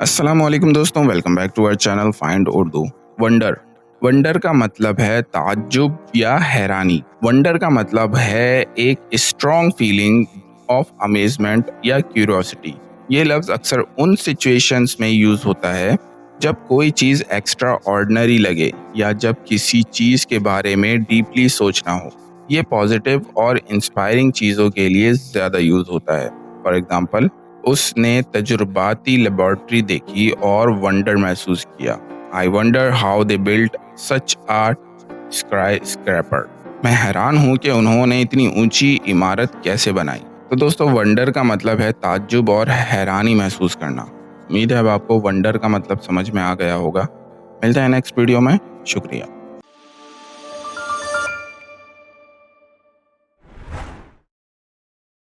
अस्सलामुअलैकुम दोस्तों, welcome back to our channel find Urdu. Wonder wonder का मतलब है ताज्जुब या हैरानी। वंडर का मतलब है एक स्ट्रॉन्ग फीलिंग ऑफ अमेजमेंट या क्यूरियोसिटी। ये लफ्ज अक्सर उन सिचुएशंस में यूज होता है जब कोई चीज एक्स्ट्रा ऑर्डिनरी लगे या जब किसी चीज के बारे में डीपली सोचना हो। ये पॉजिटिव और इंस्पायरिंग चीजों के लिए ज्यादा यूज होता है। फॉर एग्जाम्पल, उसने तजुर्बाती लेबोरेटरी देखी और वंडर महसूस किया। I wonder how they built such a skyscraper. मैं हैरान हूँ कि उन्होंने इतनी ऊंची इमारत कैसे बनाई। तो दोस्तों, वंडर का मतलब है ताज्जुब और हैरानी महसूस करना। उम्मीद है अब आपको वंडर का मतलब समझ में आ गया होगा। मिलते हैं नेक्स्ट वीडियो में। शुक्रिया।